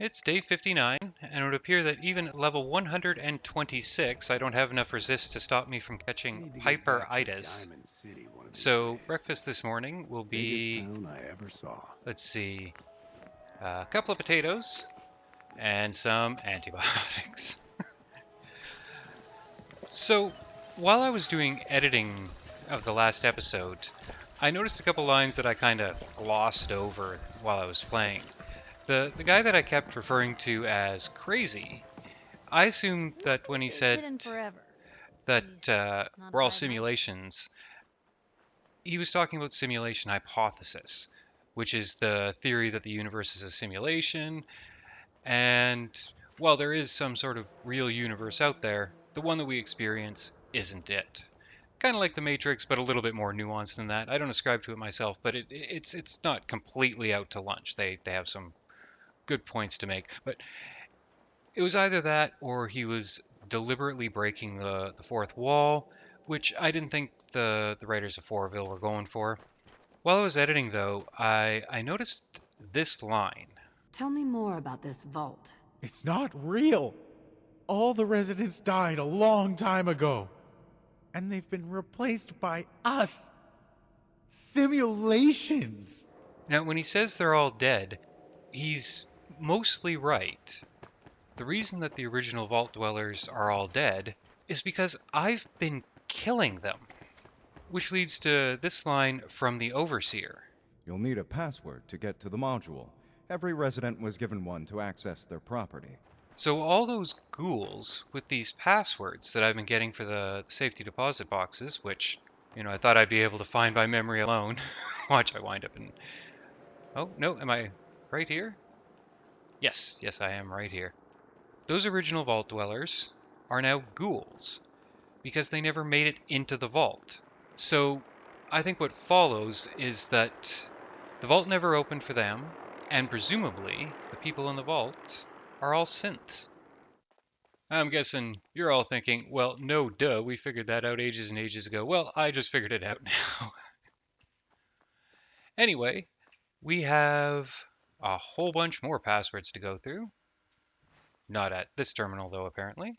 It's day 59, and it would appear that even at level 126, I don't have enough resist to stop me from catching Need to get back to Hyperitis. Diamond City one of these So days. breakfast this morning will Biggest be, town I ever saw. let's see, a couple of potatoes and some antibiotics. So while I was doing editing of the last episode, I noticed a couple lines that I kind of glossed over while I was playing. The guy that I kept referring to as crazy, I assumed What that when he stays said hidden forever? He's that not a we're all bad match. simulations, he was talking about simulation hypothesis, which is the theory that the universe is a simulation. And while there is some sort of real universe out there, the one that we experience isn't it. Kind of like the Matrix, but a little bit more nuanced than that. I don't ascribe to it myself, but it's not completely out to lunch. They have some good points to make, but it was either that or he was deliberately breaking the fourth wall, which I didn't think the writers of Fourville were going for. While I was editing, though, I noticed this line. Tell me more about this vault. It's not real. All the residents died a long time ago. And they've been replaced by us. Simulations. Now, when he says they're all dead, he's mostly right. The reason that the original Vault Dwellers are all dead is because I've been killing them. Which leads to this line from the Overseer. You'll need a password to get to the module. Every resident was given one to access their property. So all those ghouls with these passwords that I've been getting for the safety deposit boxes, which, I thought I'd be able to find by memory alone. Watch, I wind up in... Oh, no, am I right here? Yes, I am right here. Those original Vault Dwellers are now ghouls, because they never made it into the vault. So I think what follows is that the vault never opened for them, and presumably the people in the vault are all synths. I'm guessing you're all thinking, well, no, duh, we figured that out ages and ages ago. Well, I just figured it out now. Anyway, we have a whole bunch more passwords to go through. Not at this terminal, though, apparently.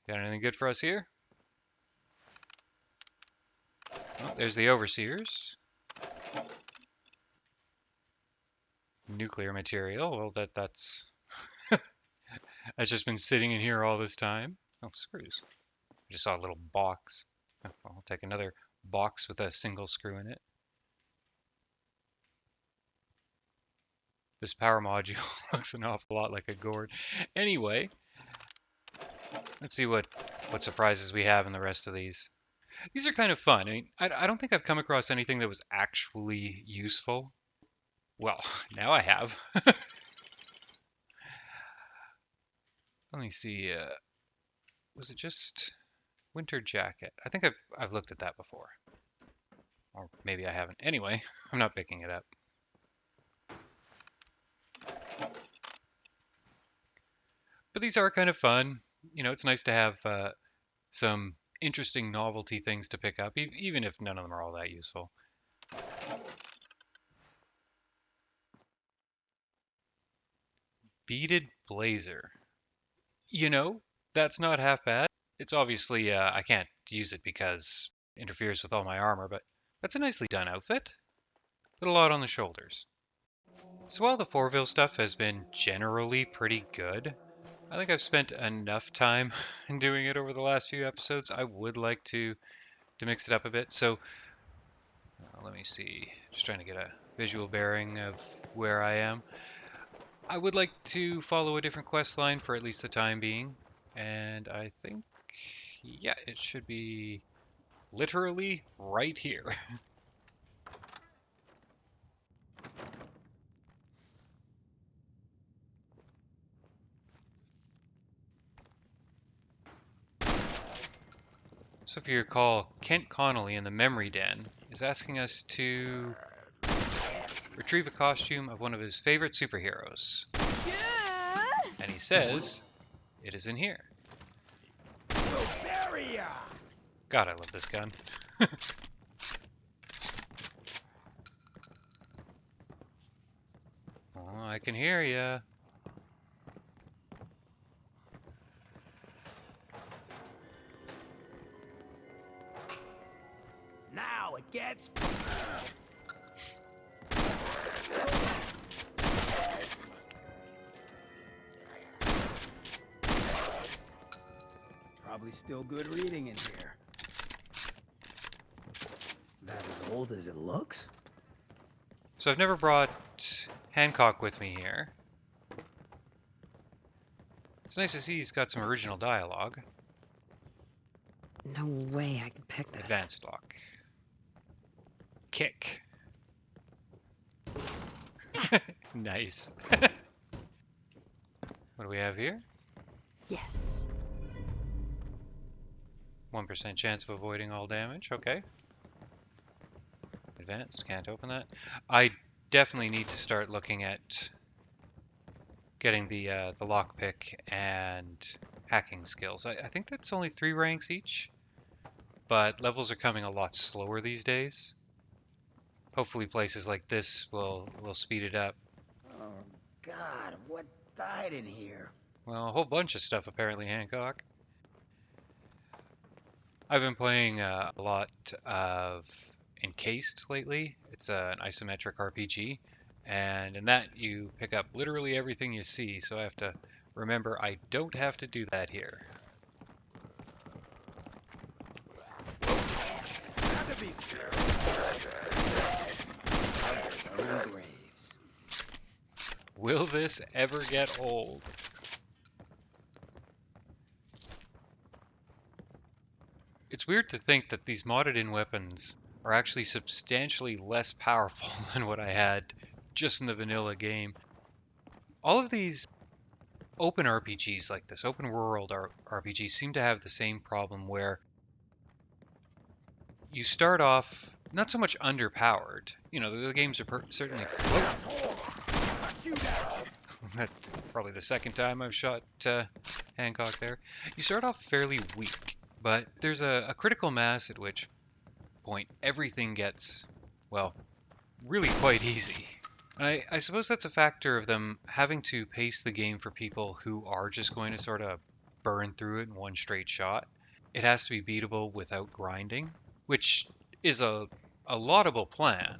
Got anything good for us here? Oh, there's the Overseers. Nuclear material. Well, that's that's just been sitting in here all this time. Oh, screws. I just saw a little box. Oh, well, I'll take another box with a single screw in it. This power module looks an awful lot like a gourd. Anyway, let's see what surprises we have in the rest of these. These are kind of fun. I mean, I don't think I've come across anything that was actually useful. Well, now I have. Let me see. Was it just winter jacket? I think I've looked at that before, or maybe I haven't. Anyway, I'm not picking it up. But these are kind of fun. It's nice to have some interesting novelty things to pick up, even if none of them are all that useful. Beaded blazer. That's not half bad. It's obviously, I can't use it because it interferes with all my armor, but that's a nicely done outfit. Put a lot on the shoulders. So while the Fourville stuff has been generally pretty good, I think I've spent enough time doing it over the last few episodes. I would like to mix it up a bit. So let me see. Just trying to get a visual bearing of where I am. I would like to follow a different quest line for at least the time being. And I think, yeah, it should be literally right here. So if you recall, Kent Connolly in the Memory Den is asking us to retrieve a costume of one of his favorite superheroes. And he says it is in here. God, I love this gun. Well, I can hear ya. Now it gets. Probably still good reading in here. That as old as it looks? So I've never brought Hancock with me here. It's nice to see he's got some original dialogue. No way I could pick this. Advanced lock. Kick. Nice. What do we have here? Yes. 1% chance of avoiding all damage. Okay. Advanced. Can't open that. I definitely need to start looking at getting the lockpick and hacking skills. I think that's only 3 ranks each, but levels are coming a lot slower these days. Hopefully places like this will speed it up. Oh, God, what died in here? Well, a whole bunch of stuff apparently, Hancock. I've been playing a lot of Encased lately. It's an isometric RPG, and in that you pick up literally everything you see, so I have to remember I don't have to do that here. Gotta be fair. Graves. Will this ever get old? It's weird to think that these modded-in weapons are actually substantially less powerful than what I had just in the vanilla game. All of these open RPGs like this, open world RPGs, seem to have the same problem where you start off not so much underpowered. You know, the games are certainly... Whoa. That's probably the second time I've shot Hancock there. You start off fairly weak, but there's a critical mass at which point everything gets, well, really quite easy. And I suppose that's a factor of them having to pace the game for people who are just going to sort of burn through it in one straight shot. It has to be beatable without grinding, which is a laudable plan.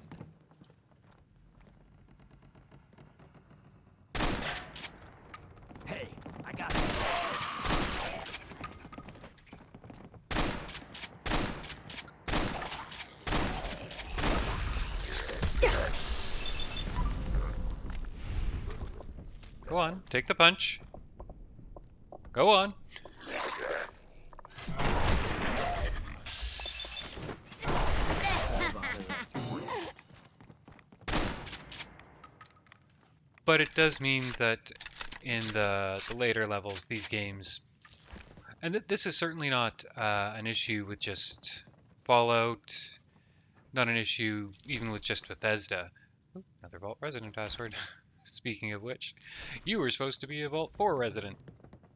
Hey, I got it. Go on, take the punch. Go on. But it does mean that in the later levels, these games, and this is certainly not an issue with just Fallout, not an issue even with just Bethesda. Ooh, another Vault resident password. Speaking of which, you were supposed to be a Vault 4 resident.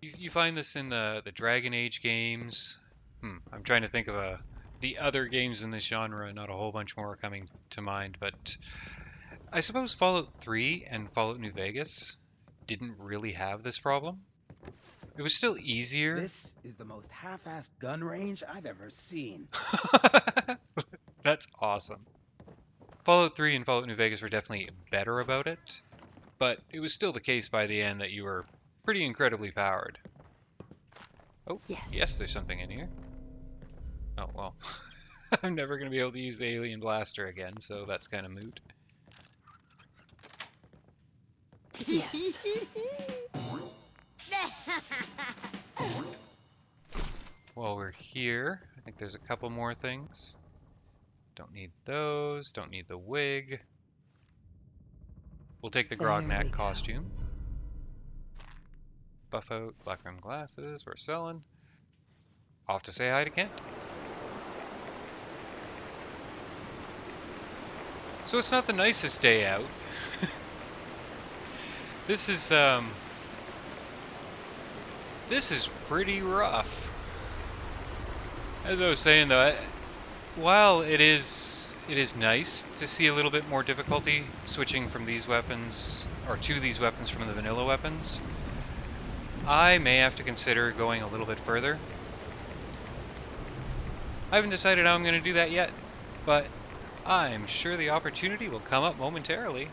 You find this in the Dragon Age games. I'm trying to think of the other games in this genre, not a whole bunch more are coming to mind, but I suppose Fallout 3 and Fallout New Vegas didn't really have this problem. It was still easier. This is the most half-assed gun range I've ever seen. That's awesome. Fallout 3 and Fallout New Vegas were definitely better about it, but it was still the case by the end that you were pretty incredibly powered. Oh, yes, there's something in here. Oh, well. I'm never going to be able to use the alien blaster again, so that's kind of moot. Yes. While we're here, I think there's a couple more things. Don't need those, don't need the wig. We'll take the Grognak costume. Buff out, black rim glasses, we're selling. Off to say hi to Kent. So it's not the nicest day out. This is pretty rough. As I was saying though, while it is it is nice to see a little bit more difficulty switching from these weapons, or to these weapons from the vanilla weapons. I may have to consider going a little bit further. I haven't decided how I'm going to do that yet, but I'm sure the opportunity will come up momentarily.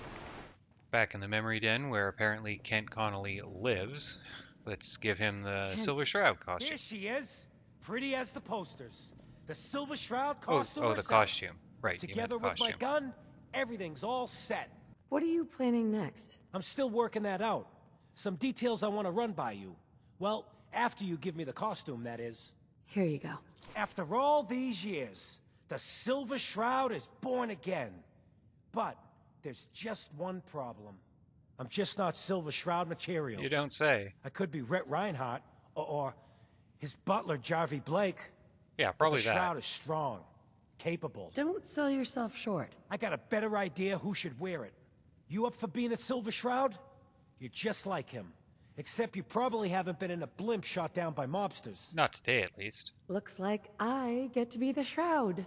Back in the memory den where apparently Kent Connolly lives, let's give him the Silver Kent. Shroud costume. Here she is, pretty as the posters. The Silver Shroud Oh, costume the herself. costume. Right, you meant Together the with my costume. gun, everything's all set. What are you planning next? I'm still working that out. Some details I want to run by you. Well, after you give me the costume, that is. Here you go. After all these years, the Silver Shroud is born again. But there's just one problem. I'm just not Silver Shroud material. You don't say. I could be Rhett Reinhardt, or his butler, Jarvie Blake. Yeah, But probably the that. Shroud is strong, capable. Don't sell yourself short. I got a better idea who should wear it. You up for being a Silver Shroud? You're just like him. Except you probably haven't been in a blimp shot down by mobsters. Not today, at least. Looks like I get to be the Shroud.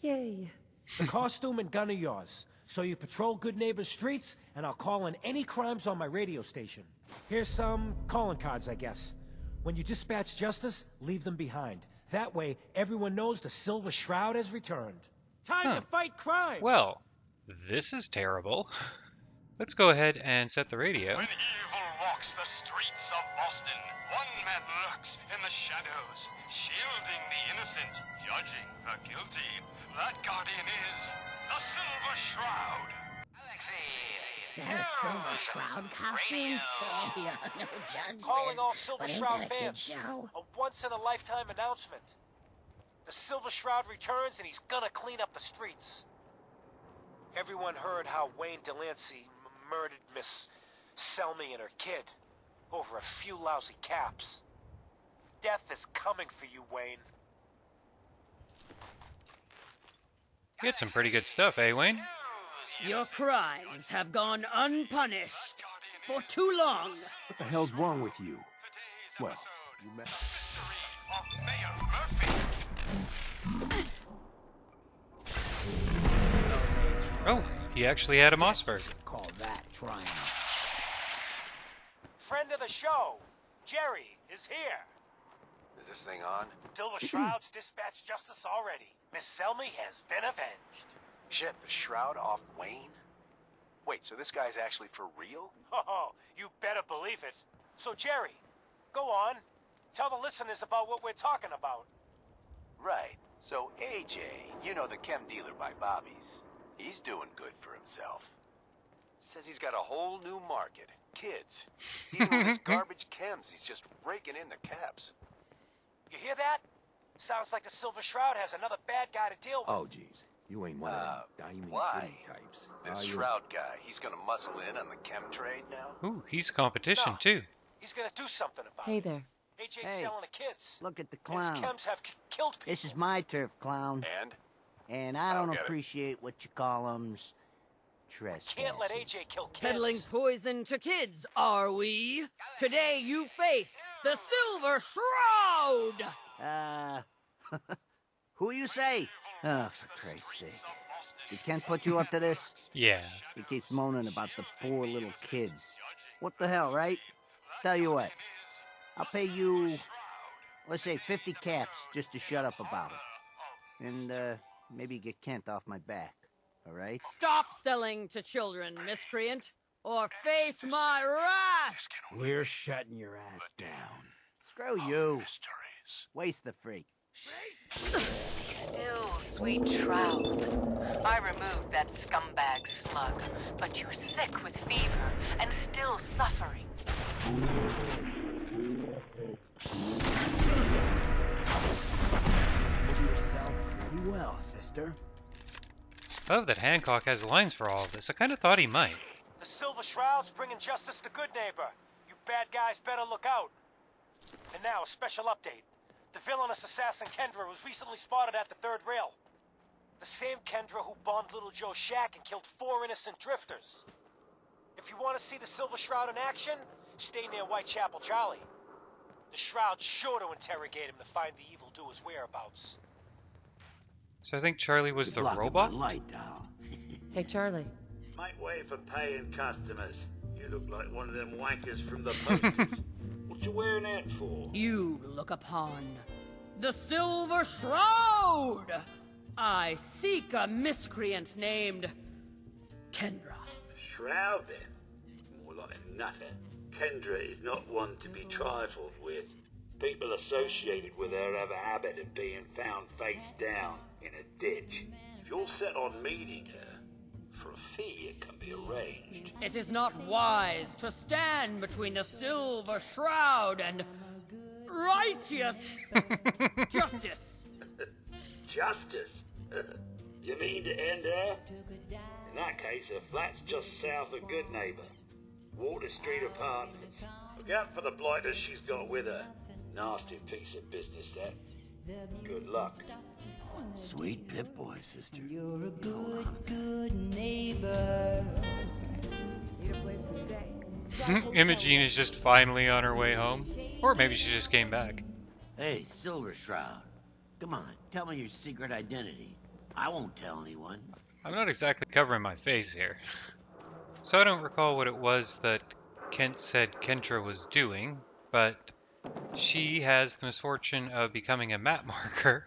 Yay. The costume and gun are yours. So you patrol Goodneighbour streets, and I'll call in any crimes on my radio station. Here's some calling cards, I guess. When you dispatch justice, leave them behind. That way, everyone knows the Silver Shroud has returned. Time to fight crime! Well, this is terrible. Let's go ahead and set the radio. When evil walks the streets of Boston, one man lurks in the shadows, shielding the innocent, judging the guilty. That guardian is the Silver Shroud. That a Silver Shroud costume? Yeah, no judgment. Calling all Silver But ain't Shroud that a kid fans. show? A once-in-a-lifetime announcement. The Silver Shroud returns, and he's gonna clean up the streets. Everyone heard how Wayne Delancey murdered Miss Selmy and her kid over a few lousy caps. Death is coming for you, Wayne. You had some pretty good stuff, eh, Wayne? Your crimes have gone unpunished for too long. What the hell's wrong with you? Well, you met... Mystery of Mayor Murphy. Oh, he actually had a Mossberg. Call that trying. Friend of the show, Jerry, is here. Is this thing on? Silver Shroud's dispatched justice already. Miss Selmy has been avenged. Shit, the Shroud off Wayne? Wait, so this guy's actually for real? Oh, you better believe it. So, Jerry, go on. Tell the listeners about what we're talking about. Right. So AJ, you know, the chem dealer by Bobby's. He's doing good for himself. Says he's got a whole new market. Kids. Even with his garbage chems, he's just raking in the caps. You hear that? Sounds like the Silver Shroud has another bad guy to deal with. Oh, jeez. You ain't one of them diamond why? city types. This are you? Shroud guy, he's gonna muscle in on the chem trade now? Ooh, he's competition No. too. He's gonna do something about Hey it. there. AJ's Hey. selling the kids. Look at the And his clown. chems have killed people. This is my turf, clown. And? And I don't I'll get it. appreciate what you call 'em's trespassing. Can't let AJ kill kids. Peddling poison to kids, are we? Today you face the Silver Shroud! Who you say? Oh, for Christ's sake. You can't put you up to this? Yeah. He keeps moaning about the poor little kids. What the hell, right? Tell you what. I'll pay you, let's say 50 caps just to shut up about it. And, maybe get Kent off my back. All right? Stop selling to children, miscreant, or face my wrath! We're shutting your ass down. Screw you. Waste the freak. Still, sweet Shroud. I removed that scumbag slug, but you're sick with fever and still suffering. Hold yourself pretty well, sister. I love that Hancock has lines for all of this. I kind of thought he might. The Silver Shroud's bringing justice to Goodneighbour. You bad guys better look out. And now, a special update. The villainous assassin Kendra was recently spotted at the third rail. The same Kendra who bombed Little Joe's shack and killed 4 innocent drifters. If you want to see the Silver Shroud in action, stay near Whitechapel Charlie. The Shroud's sure to interrogate him to find the evildoer's whereabouts. So I think Charlie was the robot? Light now. Hey, Charlie. Make way for paying customers. You look like one of them wankers from the posters. What you wearing that for? You look upon the Silver Shroud! I seek a miscreant named Kendra. Shroud, then? More like a nutter. Kendra is not one to be trifled with. People associated with her have a habit of being found face down in a ditch. If you're set on meeting her, for a fee it can be arranged. It is not wise to stand between the Silver Shroud and righteous justice. Justice? You mean to end her? In that case, her flat's just south of Goodneighbour. Water Street Apartments. Look out for the blighters she's got with her. Nasty piece of business, that. Good luck. Sweet Pip-Boy, sister. You're a good neighbor. Need a place to stay. Imogene is just finally on her way home. Or maybe she just came back. Hey, Silver Shroud. Come on, tell me your secret identity. I won't tell anyone. I'm not exactly covering my face here. So I don't recall what it was that Kent said Kendra was doing, but she has the misfortune of becoming a map marker.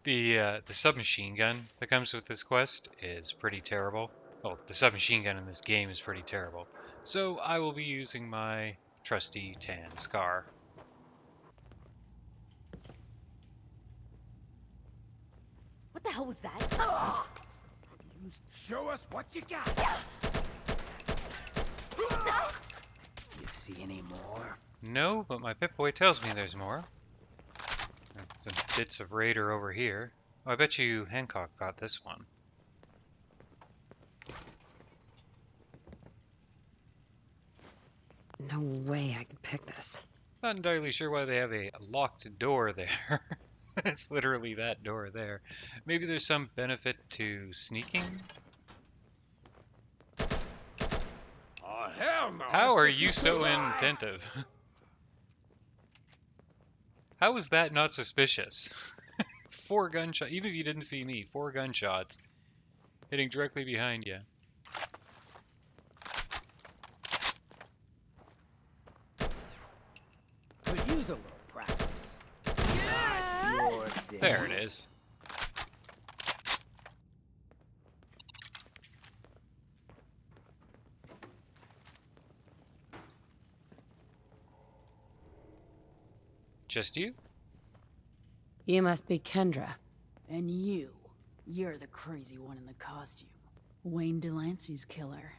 The submachine gun that comes with this quest is pretty terrible. Well, the submachine gun in this game is pretty terrible. So I will be using my trusty tan scar. What the hell was that? Show us what you got. You see any more? No, but my Pip-Boy tells me there's more. Some bits of Raider over here. Oh, I bet you Hancock got this one. No way I could pick this. Not entirely sure why they have a locked door there. It's literally that door there. Maybe there's some benefit to sneaking? Oh, hell no. How are you so inattentive? How is that not suspicious? 4 gunshots, even if you didn't see me, 4 gunshots hitting directly behind you. Could use a little practice. There it is. Just you? You must be Kendra. And you're the crazy one in the costume. Wayne Delancey's killer.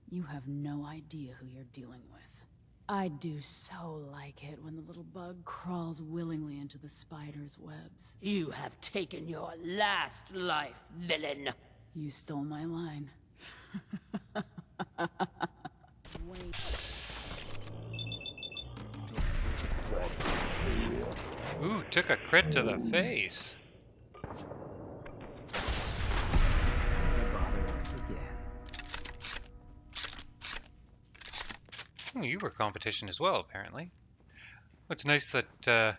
You have no idea who you're dealing with. I do so like it when the little bug crawls willingly into the spider's webs. You have taken your last life, villain. You stole my line. Wait. Ooh, took a crit to the face. Oh, you were competition as well, apparently. It's nice that the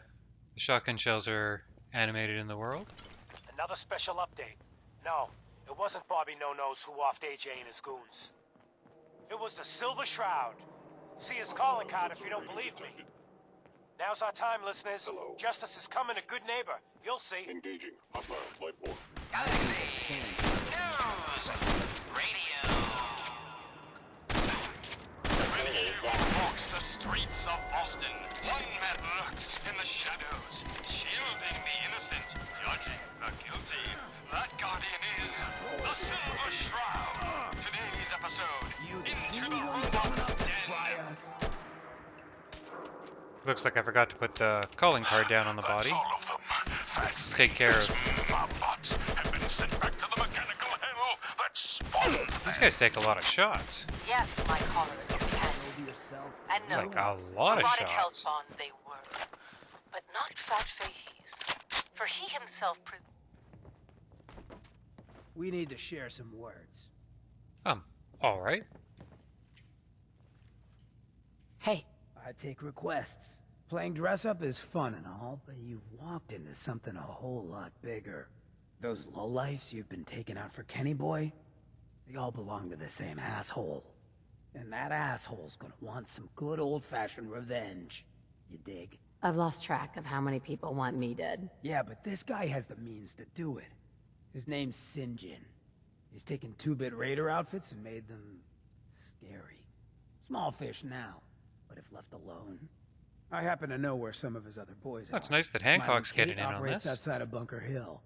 shotgun shells are animated in the world. Another special update. No, it wasn't Bobby No-Nose who offed AJ and his goons. It was the Silver Shroud. See his calling card if you don't believe me. Now's our time, listeners. Hello. Justice is coming to Goodneighbour. You'll see. Engaging. Hostile light born. Galaxy News Radio. When evil walks the streets of Boston, one man lurks in the shadows, shielding the innocent, judging the guilty. That guardian is the Silver Shroud. Today's episode, Into the Robot's Den. Looks like I forgot to put the calling card down on the body. Let's take care of... These guys take a lot of shots. Yes, my caller is Ken. And no, Like a lot of erotic shots. health bond they were, but not Fat Fahey's. For he himself We need to share some words. Alright. Hey. I take requests. Playing dress-up is fun and all, but you've walked into something a whole lot bigger. Those lowlifes you've been taking out for Kenny Boy, they all belong to the same asshole. And that asshole's gonna want some good old-fashioned revenge. You dig? I've lost track of how many people want me dead. Yeah, but this guy has the means to do it. His name's Sinjin. He's taken 2-bit raider outfits and made them... scary. Small fish now, but if left alone... I happen to know where some of his other boys are. It's nice that Hancock's Smiling getting Kate in on operates this. outside of Bunker Hill.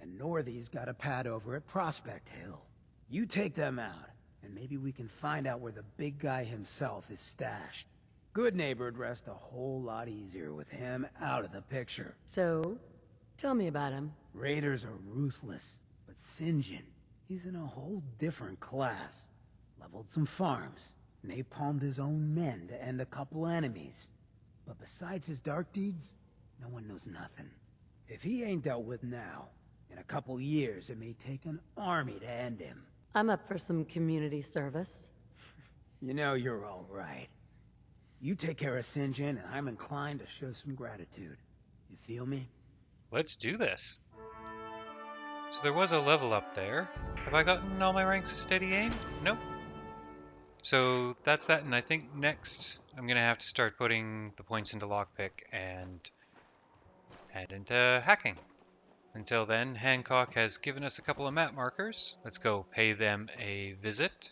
And Northy's got a pad over at Prospect Hill. You take them out, and maybe we can find out where the big guy himself is stashed. Goodneighbour'd rest a whole lot easier with him out of the picture. So, tell me about him. Raiders are ruthless, but Sinjin, he's in a whole different class. Leveled some farms, napalmed his own men to end a couple enemies. But besides his dark deeds, no one knows nothing. If he ain't dealt with now, in a couple years it may take an army to end him. I'm up for some community service. You know you're all right. You take care of Sinjin, and I'm inclined to show some gratitude. You feel me? Let's do this. So there was a level up there. Have I gotten all my ranks of steady aim? Nope. So that's that, and I think next I'm gonna have to start putting the points into lockpick and into hacking. Until then, Hancock has given us a couple of map markers. Let's go pay them a visit.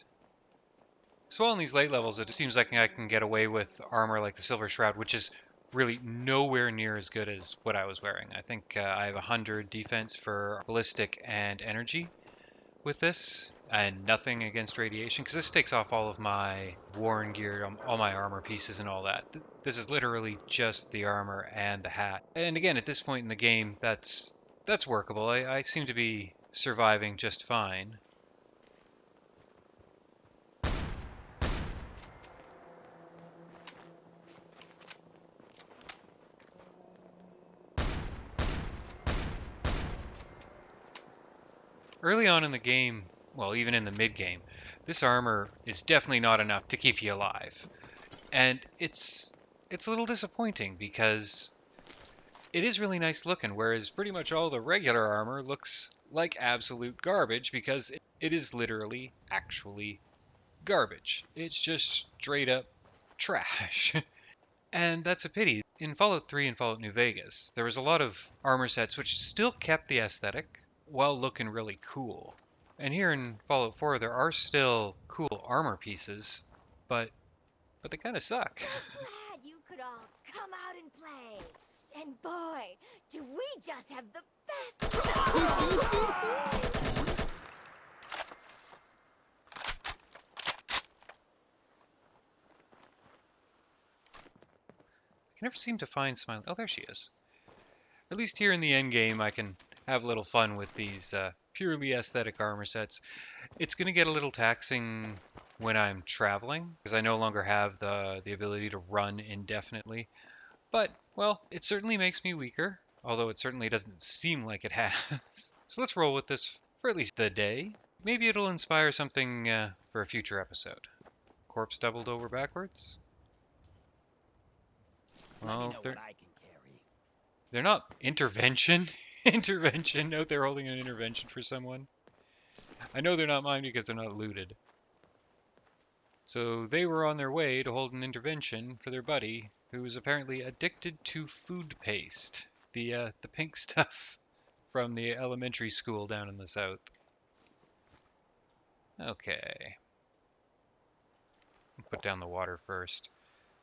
So on these late levels, it seems like I can get away with armor like the Silver Shroud, which is really nowhere near as good as what I was wearing. I think I have 100 defense for ballistic and energy with this, and nothing against radiation, because this takes off all of my worn gear, all my armor pieces and all that. This is literally just the armor and the hat. And again, at this point in the game, that's workable. I seem to be surviving just fine. Early on in the game, well, even in the mid-game, this armor is definitely not enough to keep you alive. And it's a little disappointing because it is really nice looking, whereas pretty much all the regular armor looks like absolute garbage because it is literally, actually garbage. It's just straight up trash. And that's a pity. In Fallout 3 and Fallout New Vegas, there was a lot of armor sets which still kept the aesthetic while looking really cool. And here in Fallout 4, there are still cool armor pieces, but they kind of suck. Glad you could all come out and play. And boy, do we just have the best. I never seem to find Smiley. Oh, there she is. At least here in the end game, I can have a little fun with these purely aesthetic armor sets. It's going to get a little taxing when I'm traveling, because I no longer have the ability to run indefinitely. But, well, it certainly makes me weaker, although it certainly doesn't seem like it has. So let's roll with this for at least the day. Maybe it'll inspire something for a future episode. Corpse doubled over backwards? Well, they're not intervention. Intervention. Out there holding an intervention for someone. I know they're not mine because they're not looted. So they were on their way to hold an intervention for their buddy, who is apparently addicted to food paste, the pink stuff from the elementary school down in the south. Okay. Put down the water first.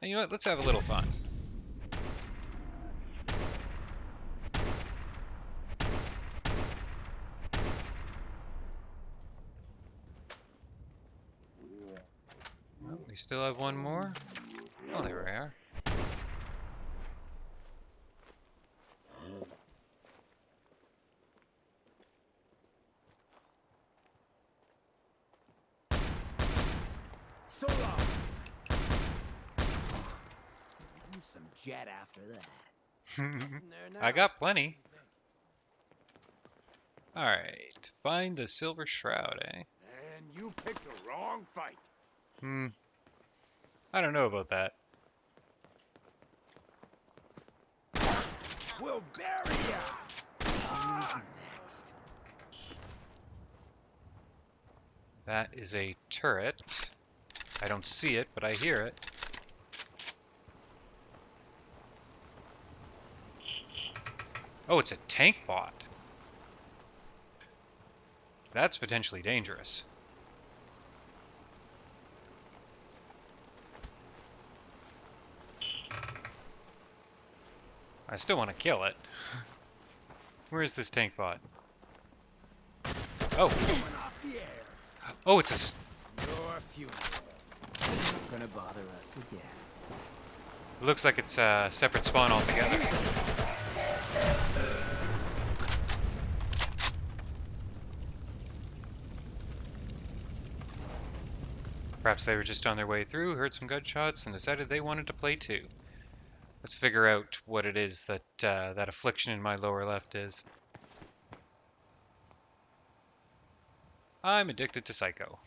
And you know what? Let's have a little fun. Well, we still have one more. Oh, there we are. So long. Some jet after that. I got plenty. Alright, find the Silver Shroud, eh? And you picked the wrong fight. I don't know about that. We'll bury ya! Who's next? That is a turret. I don't see it, but I hear it. Oh, it's a tank bot. That's potentially dangerous. I still want to kill it. Where is this tank bot? Oh. Oh, it's a... Your funeral. Not gonna bother us again. It looks like it's a separate spawn altogether. Perhaps they were just on their way through, heard some gunshots, and decided they wanted to play too. Let's figure out what it is that that affliction in my lower left is. I'm addicted to Psycho.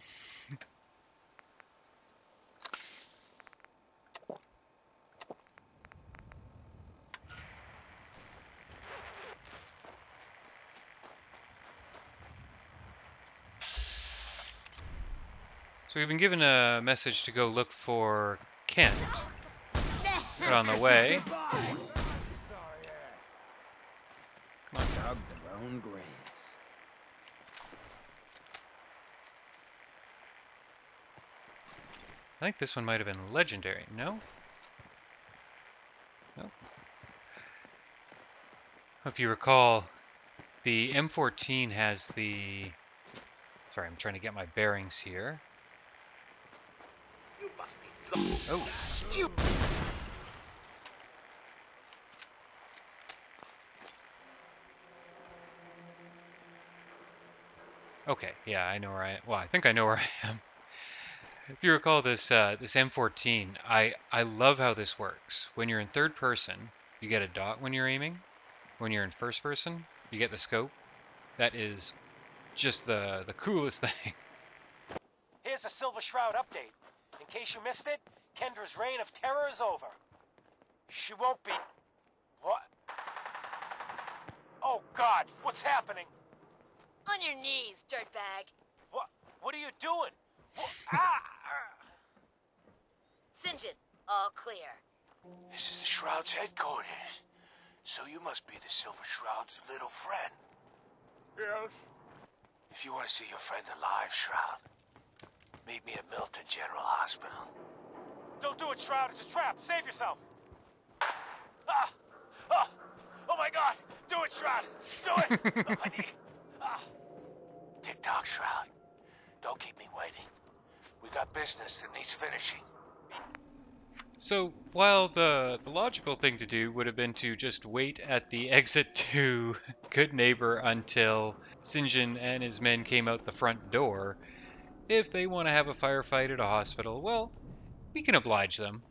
So we've been given a message to go look for Kent. But on the way... Come on, dug their own graves. I think this one might have been legendary, no? No. If you recall, the M14 has the... Sorry, I'm trying to get my bearings here. You must be oh. Stupid. Okay, yeah, I know where I am. Well, I think I know where I am. If you recall this this M14, I love how this works. When you're in third person, you get a dot when you're aiming. When you're in first person, you get the scope. That is just the coolest thing. Here's a Silver Shroud update. In case you missed it, Kendra's reign of terror is over. She won't be... What? Oh, God, what's happening? On your knees, dirtbag. What are you doing? Ah! St. John, all clear. This is the Shroud's headquarters. So you must be the Silver Shroud's little friend. Yes? If you want to see your friend alive, Shroud, meet me at Milton General Hospital. Don't do it, Shroud. It's a trap. Save yourself. Ah! Ah! Oh, my God! Do it, Shroud! Do it! I need... Ah! Tick-tock, Shroud. Don't keep me waiting. We got business that needs finishing. So, while the logical thing to do would have been to just wait at the exit to Goodneighbour until St. John and his men came out the front door, if they want to have a firefight at a hospital, well, we can oblige them.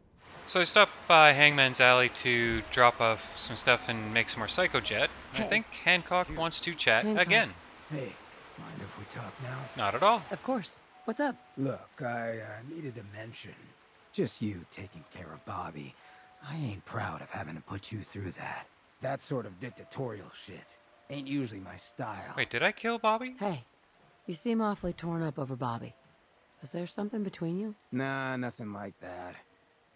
So I stopped by Hangman's Alley to drop off some stuff and make some more Psychojet. I think Hancock wants to chat again. Hey, mind if we talk now? Not at all. Of course. What's up? Look, I needed to mention. Just you taking care of Bobby. I ain't proud of having to put you through that. That sort of dictatorial shit ain't usually my style. Wait, did I kill Bobby? Hey, you seem awfully torn up over Bobby. Was there something between you? Nah, nothing like that.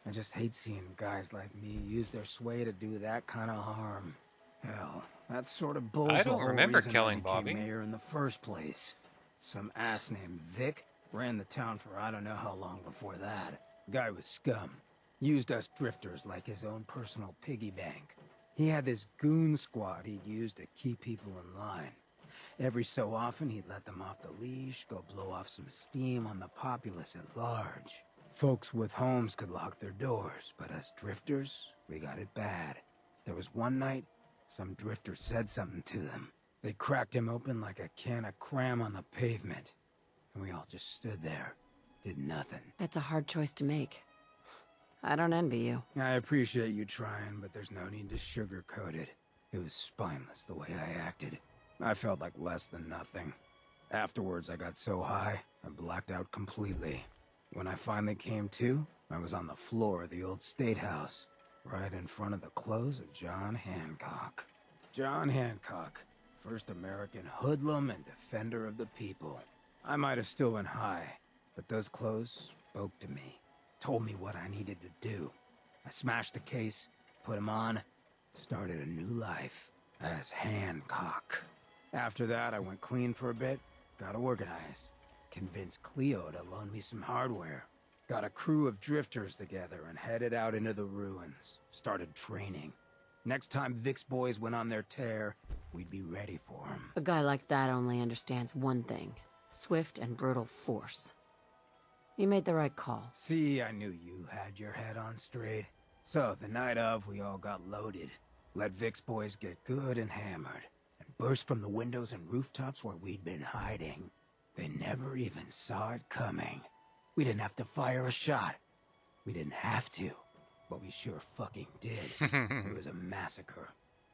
I just hate seeing guys like me use their sway to do that kind of harm. Hell, that sort of bull's I the don't whole remember reason killing I became Bobby. mayor in the first place. Some ass named Vic ran the town for I don't know how long before that. Guy was scum. Used us drifters like his own personal piggy bank. He had this goon squad he'd use to keep people in line. Every so often he'd let them off the leash, go blow off some steam on the populace at large. Folks with homes could lock their doors, but us drifters, we got it bad. There was one night, some drifter said something to them. They cracked him open like a can of cram on the pavement. And we all just stood there, did nothing. That's a hard choice to make. I don't envy you. I appreciate you trying, but there's no need to sugarcoat it. It was spineless the way I acted. I felt like less than nothing. Afterwards, I got so high, I blacked out completely. When I finally came to, I was on the floor of the old State House, right in front of the clothes of John Hancock. John Hancock, first American hoodlum and defender of the people. I might have still been high, but those clothes spoke to me, told me what I needed to do. I smashed the case, put them on, started a new life as Hancock. After that, I went clean for a bit, got organized, convinced Cleo to loan me some hardware. Got a crew of drifters together and headed out into the ruins. Started training. Next time Vic's boys went on their tear, we'd be ready for them. A guy like that only understands one thing. Swift and brutal force. You made the right call. See, I knew you had your head on straight. So, the night of, we all got loaded. Let Vic's boys get good and hammered, and burst from the windows and rooftops where we'd been hiding. They never even saw it coming. We didn't have to fire a shot. We didn't have to, but we sure fucking did. It was a massacre.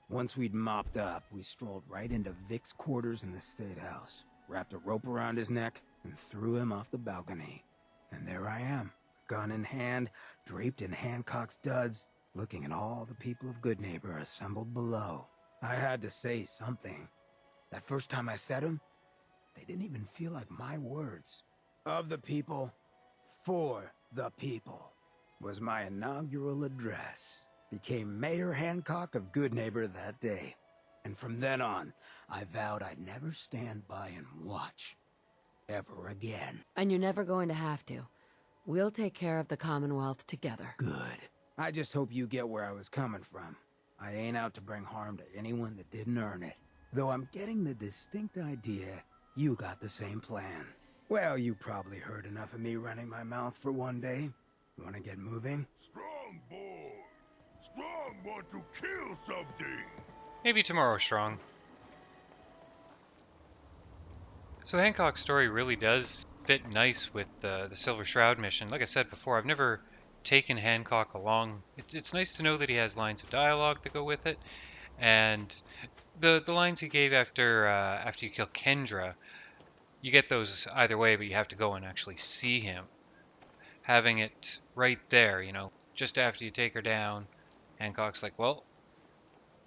Once we'd mopped up, we strolled right into Vic's quarters in the State House, wrapped a rope around his neck, and threw him off the balcony. And there I am, gun in hand, draped in Hancock's duds, looking at all the people of Goodneighbour assembled below. I had to say something. That first time I said them, they didn't even feel like my words. Of the people, for the people, was my inaugural address. Became Mayor Hancock of Goodneighbour that day. And from then on, I vowed I'd never stand by and watch. Ever again. And you're never going to have to. We'll take care of the Commonwealth together. Good. I just hope you get where I was coming from. I ain't out to bring harm to anyone that didn't earn it. Though I'm getting the distinct idea you got the same plan. Well, you probably heard enough of me running my mouth for one day. Wanna get moving? Strong boy. Strong want to kill something. Maybe tomorrow, Strong. So Hancock's story really does fit nice with the Silver Shroud mission. Like I said before, I've never taken Hancock along. It's nice to know that he has lines of dialogue that go with it, and the lines he gave after you kill Kendra, you get those either way, but you have to go and actually see him. Having it right there, you know, just after you take her down, Hancock's like, well,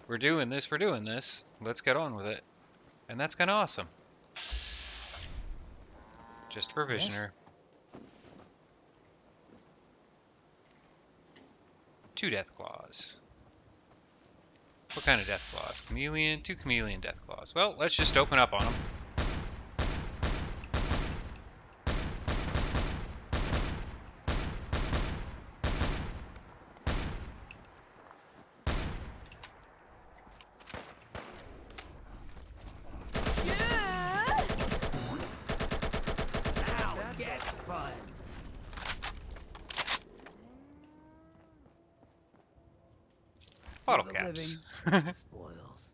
we're doing this, let's get on with it. And that's kind of awesome. Just a provisioner. Yes? 2 death claws. What kind of death claws? Chameleon? 2 chameleon death claws. Well, let's just open up on them. Bottle caps. Spoils.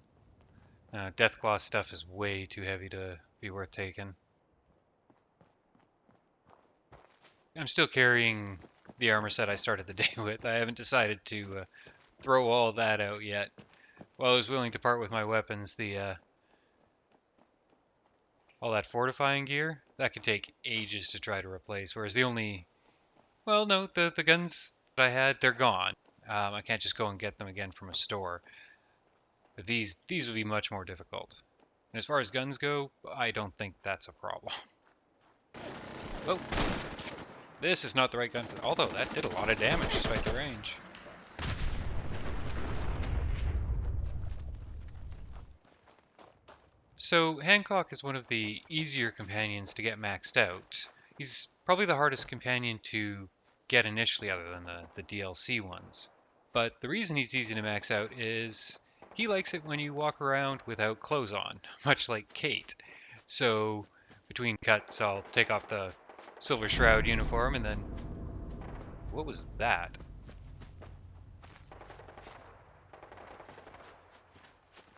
Deathclaw stuff is way too heavy to be worth taking. I'm still carrying the armor set I started the day with. I haven't decided to throw all that out yet. While I was willing to part with my weapons, all that fortifying gear, that could take ages to try to replace. Whereas the only... Well, no, the guns that I had, they're gone. I can't just go and get them again from a store. But these would be much more difficult. And as far as guns go, I don't think that's a problem. Oh, this is not the right gun. Although that did a lot of damage despite the range. So Hancock is one of the easier companions to get maxed out. He's probably the hardest companion to get initially, other than the DLC ones. But the reason he's easy to max out is he likes it when you walk around without clothes on, much like Kate. So between cuts, I'll take off the Silver Shroud uniform and then... What was that?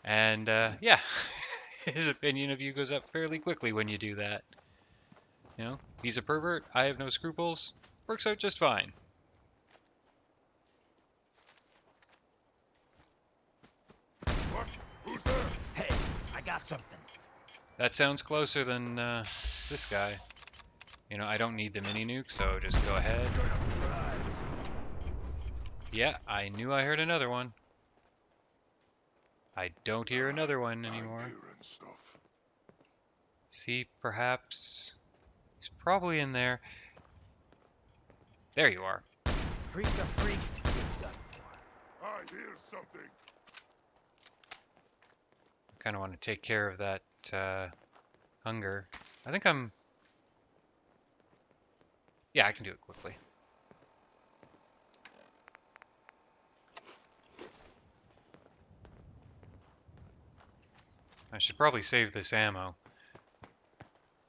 And yeah, his opinion of you goes up fairly quickly when you do that. You know, he's a pervert, I have no scruples, works out just fine. What? Who's there? Hey, I got something. That sounds closer than this guy. You know, I don't need the mini nuke, so just go ahead. Yeah, I knew I heard another one. I don't hear another one anymore. See, perhaps He's probably in there. There you are. Freak the freak. I hear something. Kind of want to take care of that hunger. I think I'm... Yeah, I can do it quickly. I should probably save this ammo.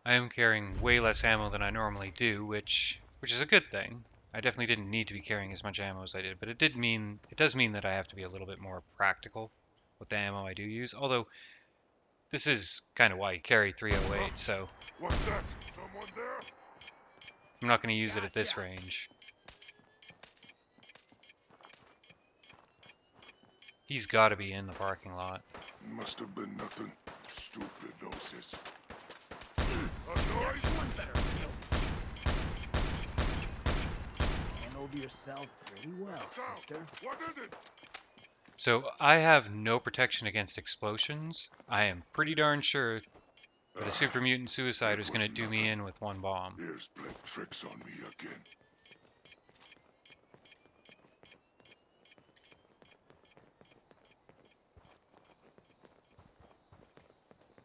I am carrying way less ammo than I normally do, which is a good thing. I definitely didn't need to be carrying as much ammo as I did, but it does mean that I have to be a little bit more practical with the ammo I do use. Although this is kind of why you carry 308, so What's that? Someone there? I'm not going to use it at this range. He's got to be in the parking lot. Must have been nothing. Stupidosis. Handled yourself pretty well, sister. What is it? So I have no protection against explosions. I am pretty darn sure that a super mutant suicide is going to do me in with one bomb. Here's playing tricks on me again.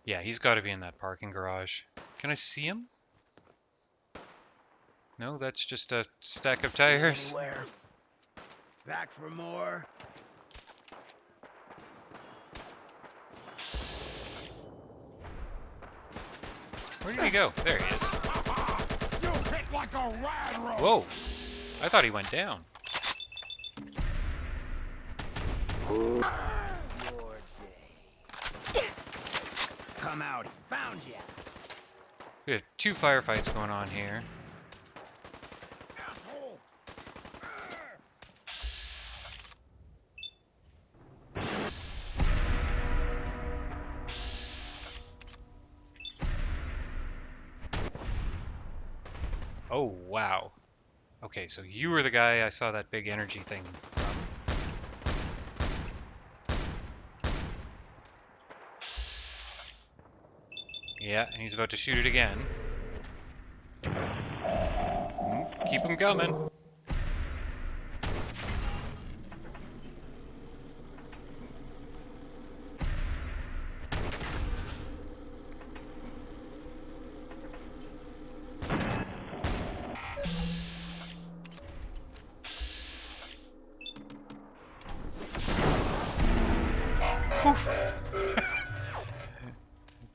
Yeah, he's got to be in that parking garage. Can I see him? No, that's just a stack of tires. Anywhere. Back for more. Where did he go? There he is. You hit like a rat. Whoa! I thought he went down. Your day. Come out. Found ya. We have two firefights going on here. Asshole. Oh, wow. Okay, so you were the guy I saw that big energy thing from. Yeah, and he's about to shoot it again. Keep him coming.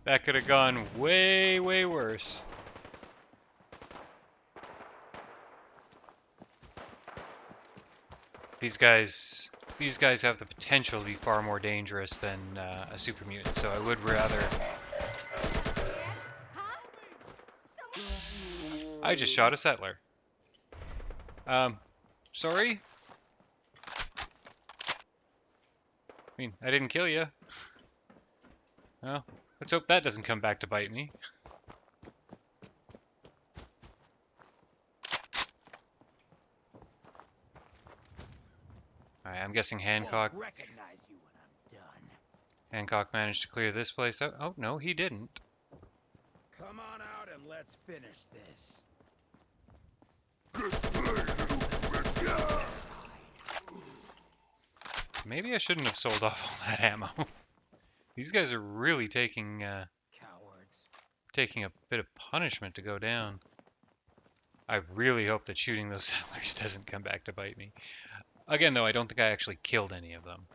That could have gone way, way worse. These guys have the potential to be far more dangerous than a super mutant, so I would rather... I just shot a settler. Sorry? I mean, I didn't kill you. Well, let's hope that doesn't come back to bite me. Alright, I'm guessing Hancock... Recognize you when I'm done. Hancock managed to clear this place out. Oh, no, he didn't. Come on out and let's finish this. Maybe I shouldn't have sold off all that ammo. These guys are really taking Cowards. taking a bit of punishment to go down. I really hope that shooting those settlers doesn't come back to bite me. Again, though, I don't think I actually killed any of them.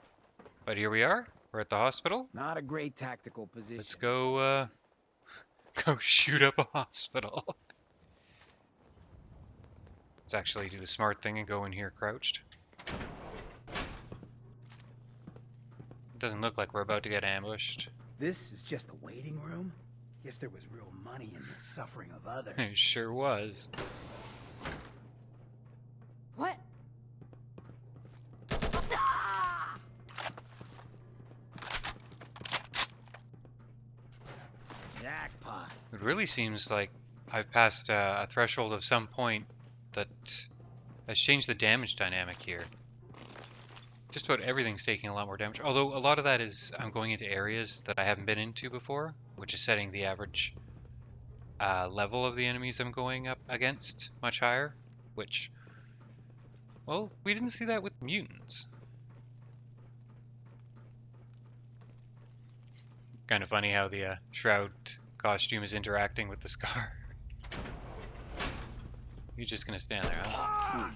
But here we are. We're at the hospital. Not a great tactical position. Let's go, go shoot up a hospital. Let's actually do the smart thing and go in here crouched. It doesn't look like we're about to get ambushed. This is just a waiting room? Guess there was real money in the suffering of others. It sure was. What? Jackpot. It really seems like I've passed a threshold of some point that has changed the damage dynamic here. Just about everything's taking a lot more damage. Although a lot of that is I'm going into areas that I haven't been into before, which is setting the average level of the enemies I'm going up against much higher, which, well, we didn't see that with mutants. Kind of funny how the Shroud costume is interacting with the scar. You're just gonna stand there, huh?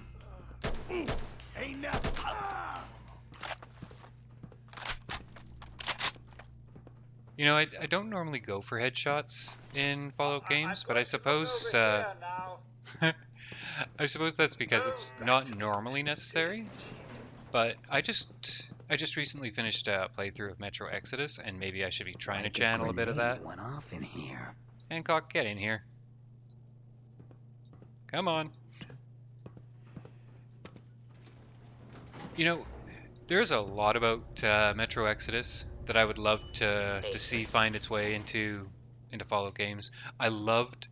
You know, I don't normally go for headshots in Fallout games, but I suppose I suppose that's because it's not normally necessary. But I just recently finished a playthrough of Metro Exodus, and maybe I should be trying to channel a bit of that. Went off in here. Hancock, get in here. Come on. You know, there's a lot about Metro Exodus that I would love to see find its way into Fallout games. I loved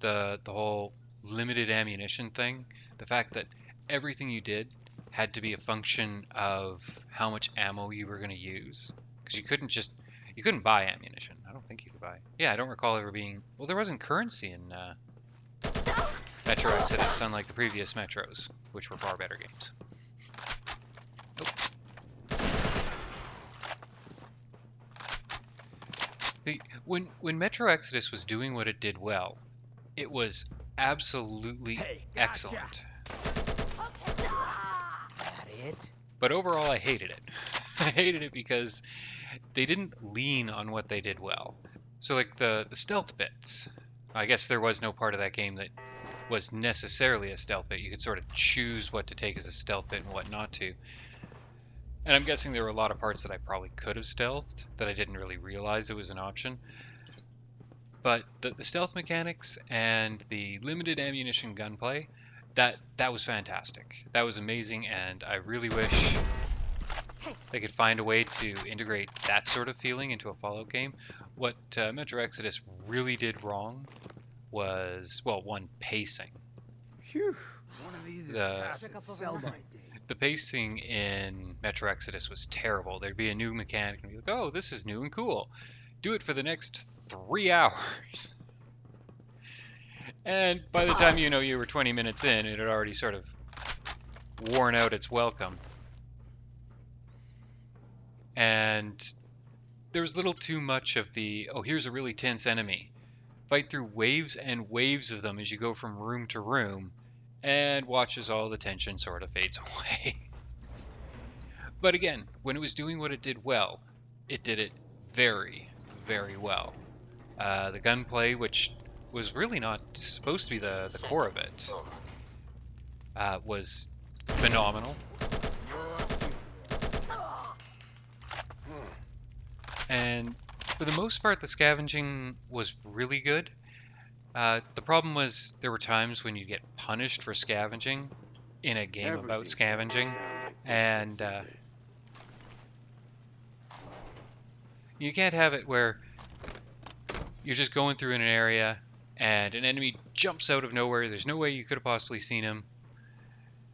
the whole limited ammunition thing. The fact that everything you did had to be a function of how much ammo you were going to use, because you couldn't buy ammunition. I don't think you could buy. Yeah, I don't recall ever being. Well, there wasn't currency in Metro Exodus, unlike the previous Metros, which were far better games. When Metro Exodus was doing what it did well, it was absolutely excellent. That it? But overall, I hated it. I hated it because they didn't lean on what they did well. So like the stealth bits, I guess there was no part of that game that was necessarily a stealth bit. You could sort of choose what to take as a stealth bit and what not to. And I'm guessing there were a lot of parts that I probably could have stealthed that I didn't really realize it was an option. But the stealth mechanics and the limited ammunition gunplay, that was fantastic. That was amazing, and I really wish they could find a way to integrate that sort of feeling into a Fallout game. What Metro Exodus really did wrong was, well, one, pacing. Phew. One of these is past its sell-by date. The pacing in Metro Exodus was terrible. There'd be a new mechanic and be like, oh, this is new and cool. Do it for the next 3 hours. And by the time you know you were 20 minutes in, it had already sort of worn out its welcome. And there was a little too much of the, oh, here's a really tense enemy. Fight through waves and waves of them as you go from room to room, and watch as all the tension sort of fades away. But again, when it was doing what it did well, it did it very, very well. The gunplay, which was really not supposed to be the core of it, was phenomenal. And for the most part, the scavenging was really good. The problem was there were times when you get punished for scavenging in a game about scavenging, and you can't have it where you're just going through in an area and an enemy jumps out of nowhere. There's no way you could have possibly seen him.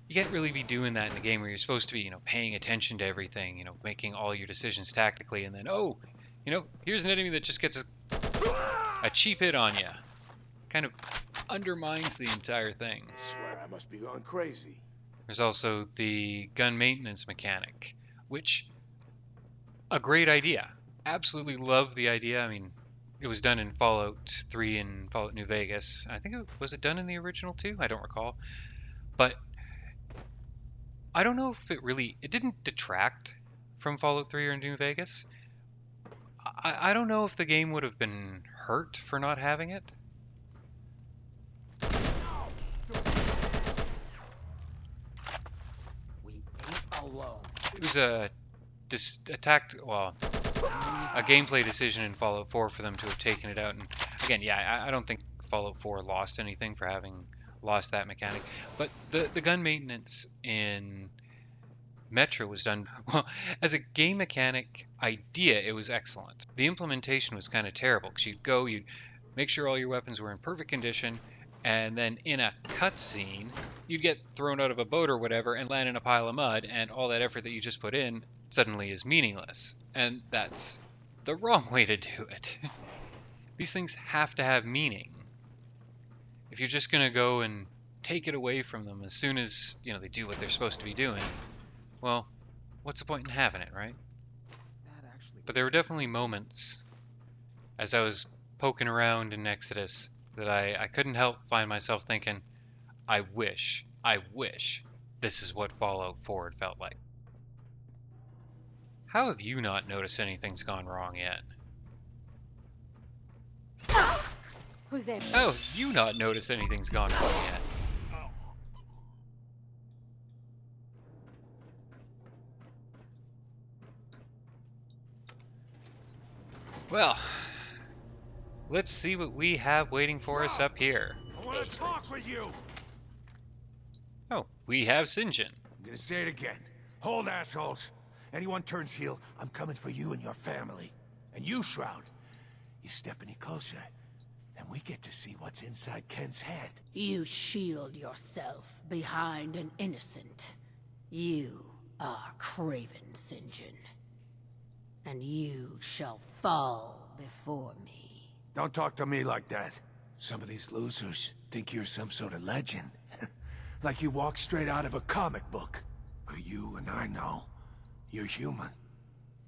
You can't really be doing that in a game where you're supposed to be, paying attention to everything, making all your decisions tactically, and then, oh, here's an enemy that just gets a cheap hit on you. Kind of undermines the entire thing. I swear I must be going crazy. There's also the gun maintenance mechanic, which, a great idea. Absolutely love the idea. I mean, it was done in Fallout 3 and Fallout New Vegas. I think was it done in the original too? I don't recall. But I don't know if it didn't detract from Fallout 3 or New Vegas. I don't know if the game would have been hurt for not having it. It was a gameplay decision in Fallout 4 for them to have taken it out. And again, yeah, I don't think Fallout 4 lost anything for having lost that mechanic. But the gun maintenance in Metro was done well. As a game mechanic idea, it was excellent. The implementation was kind of terrible because you'd make sure all your weapons were in perfect condition, and then in a cutscene, you'd get thrown out of a boat or whatever and land in a pile of mud, and all that effort that you just put in suddenly is meaningless. And that's the wrong way to do it. These things have to have meaning. if you're just gonna go and take it away from them as soon as, you know, they do what they're supposed to be doing, well, what's the point in having it, right? But there were definitely moments as I was poking around in Exodus that I couldn't help find myself thinking, I wish this is what Fallout 4 had felt like. How have you not noticed anything's gone wrong yet? Who's there? How have you not noticed anything's gone wrong yet? Well, let's see what we have waiting for us up here. I want to talk with you! Oh, we have St. John. I'm gonna say it again. Hold, assholes. Anyone turns heel, I'm coming for you and your family. And you, Shroud, you step any closer, and we get to see what's inside Ken's head. You shield yourself behind an innocent. You are Craven, St. John. And you shall fall before me. Don't talk to me like that. Some of these losers think you're some sort of legend. Like you walk straight out of a comic book. But you and I know, you're human.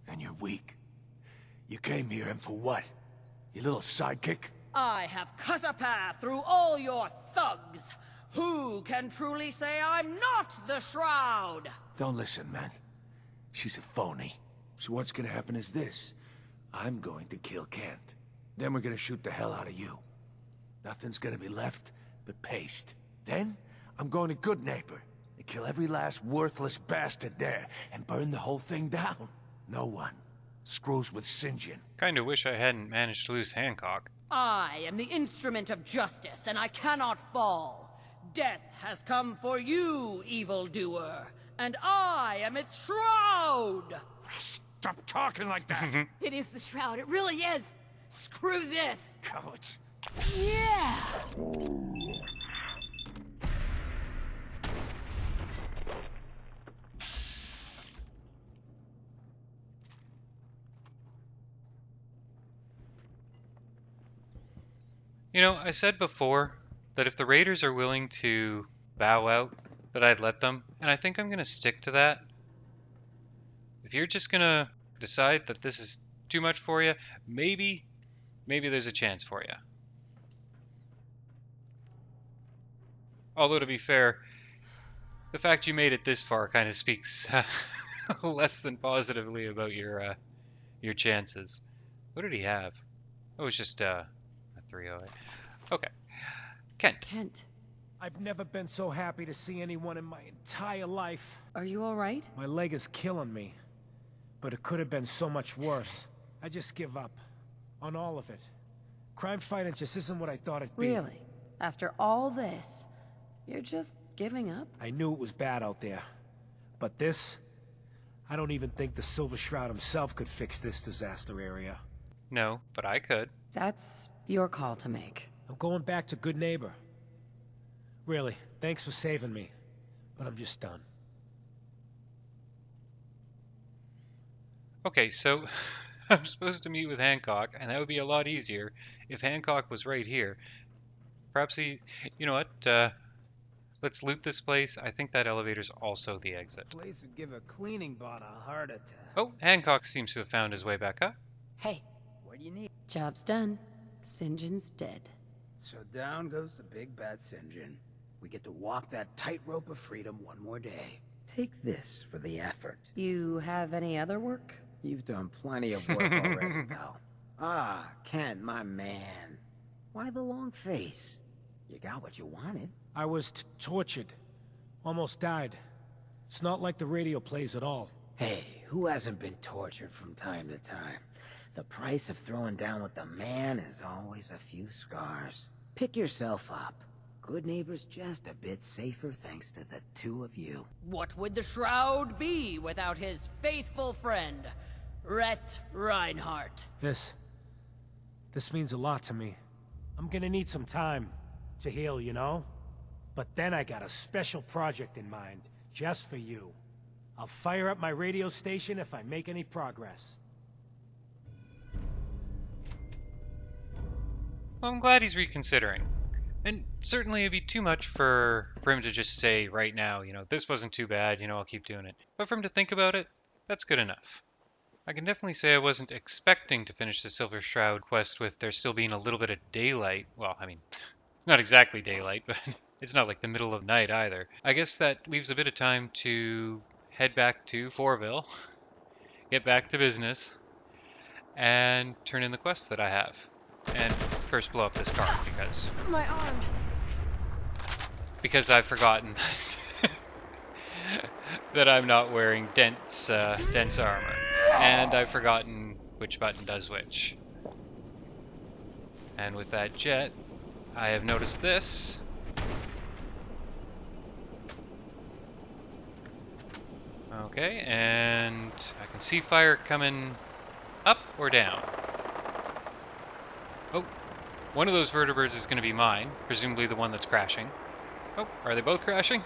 And you're weak. You came here and for what? Your little sidekick? I have cut a path through all your thugs. Who can truly say I'm not the Shroud? Don't listen, man. She's a phony. So what's gonna happen is this. I'm going to kill Kent. Then we're gonna shoot the hell out of you. Nothing's gonna be left but paste. Then, I'm going to Goodneighbour and kill every last worthless bastard there and burn the whole thing down. No one screws with St. John. Kinda wish I hadn't managed to lose Hancock. I am the instrument of justice, and I cannot fall. Death has come for you, evildoer, and I am its Shroud! Stop talking like that! It is the Shroud, it really is! Screw this! Cowards. Yeah! You know, I said before that if the Raiders are willing to bow out, that I'd let them, and I think I'm gonna stick to that. If you're just gonna decide that this is too much for you, maybe there's a chance for you. Although to be fair, the fact you made it this far kind of speaks less than positively about your chances. What did he have? Oh, it's just a 308. Okay, Kent. I've never been so happy to see anyone in my entire life. Are you all right? My leg is killing me. But it could have been so much worse. I just give up. On all of it. Crime fighting just isn't what I thought it'd be. Really? After all this, you're just giving up? I knew it was bad out there. But this? I don't even think the Silver Shroud himself could fix this disaster area. No, but I could. That's your call to make. I'm going back to Goodneighbour. Really, thanks for saving me. But I'm just done. Okay, so I'm supposed to meet with Hancock, and that would be a lot easier if Hancock was right here. Perhaps he... You know what? Let's loot this place. I think that elevator's also the exit. Place would give a cleaning bot a heart attack. Oh, Hancock seems to have found his way back up. Hey. What do you need? Job's done. St. John's dead. So down goes the big bad St. John. We get to walk that tightrope of freedom one more day. Take this for the effort. You have any other work? You've done plenty of work already, pal. Ah, Ken, my man. Why the long face? You got what you wanted. I was tortured. Almost died. It's not like the radio plays at all. Hey, who hasn't been tortured from time to time? The price of throwing down with the man is always a few scars. Pick yourself up. Goodneighbour's just a bit safer thanks to the two of you. What would the Shroud be without his faithful friend, Rhett Reinhardt? This means a lot to me. I'm gonna need some time to heal, you know? But then I got a special project in mind, just for you. I'll fire up my radio station if I make any progress. Well, I'm glad he's reconsidering. And certainly it'd be too much for him to just say right now, this wasn't too bad, I'll keep doing it. But for him to think about it, that's good enough. I can definitely say I wasn't expecting to finish the Silver Shroud quest with there still being a little bit of daylight. Well, I mean, it's not exactly daylight, but it's not like the middle of the night either. I guess that leaves a bit of time to head back to Forville, get back to business, and turn in the quests that I have. And first blow up this car My arm. because I've forgotten that I'm not wearing dense armor, and I've forgotten which button does which. And with that jet, I have noticed this. Okay, and I can see fire coming up or down. Oh, one of those vertebrates is going to be mine, presumably the one that's crashing. Oh, are they both crashing?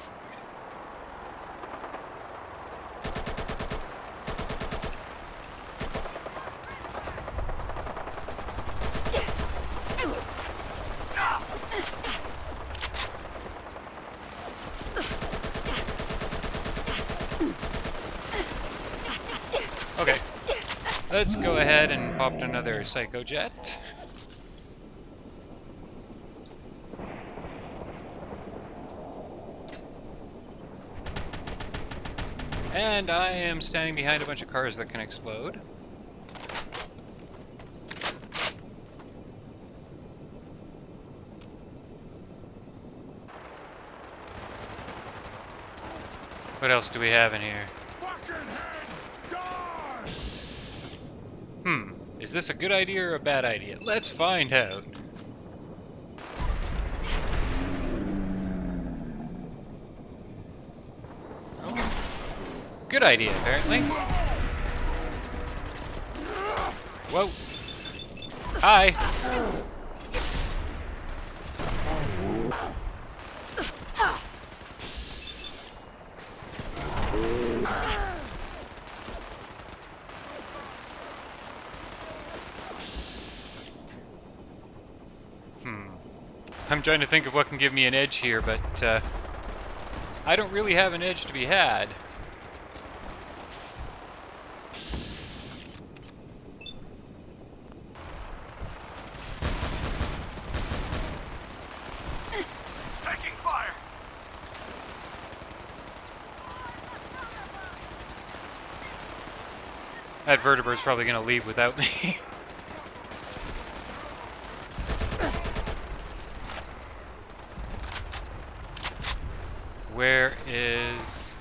Okay, let's go ahead and pop another Psycho Jet. And I am standing behind a bunch of cars that can explode. What else do we have in here? Is this a good idea or a bad idea? Let's find out. Good idea, apparently. Whoa. Hi. I'm trying to think of what can give me an edge here, but I don't really have an edge to be had. Taking fire! That vertebrate's probably going to leave without me. Where is...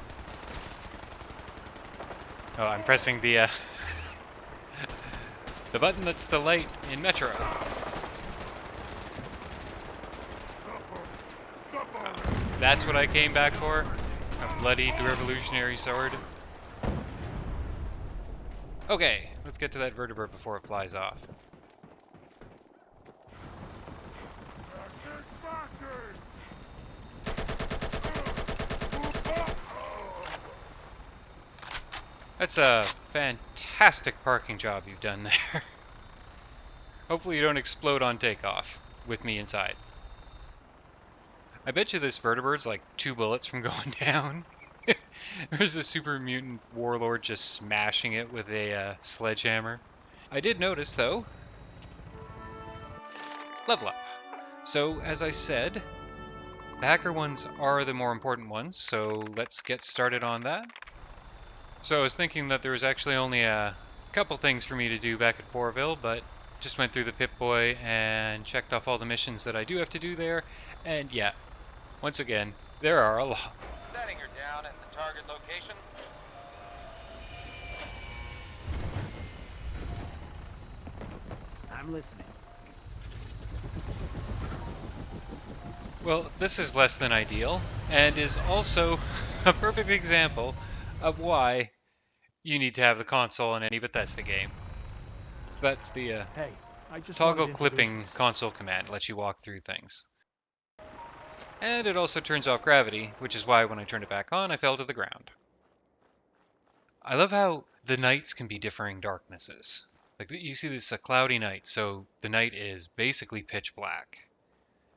Oh, I'm pressing the the button that's the light in Metro. That's what I came back for? A bloodied revolutionary sword? Okay, let's get to that vertebrate before it flies off. That's a fantastic parking job you've done there. Hopefully you don't explode on takeoff with me inside. I bet you this vertebrate's like 2 bullets from going down. There's a super mutant warlord just smashing it with a sledgehammer. I did notice, though, level up. So, as I said, the hacker ones are the more important ones, so let's get started on that. So I was thinking that there was actually only a couple things for me to do back at Bourville, but just went through the Pip-Boy and checked off all the missions that I do have to do there, and yeah, once again, there are a lot. Setting her down at the target location. I'm listening. Well, this is less than ideal, and is also a perfect example of why you need to have the console in any Bethesda game. So that's the Hey, I just toggle wanted to introduce clipping myself. console command, lets you walk through things. And it also turns off gravity, which is why when I turned it back on, I fell to the ground. I love how the nights can be differing darknesses. Like you see this a cloudy night, so the night is basically pitch black.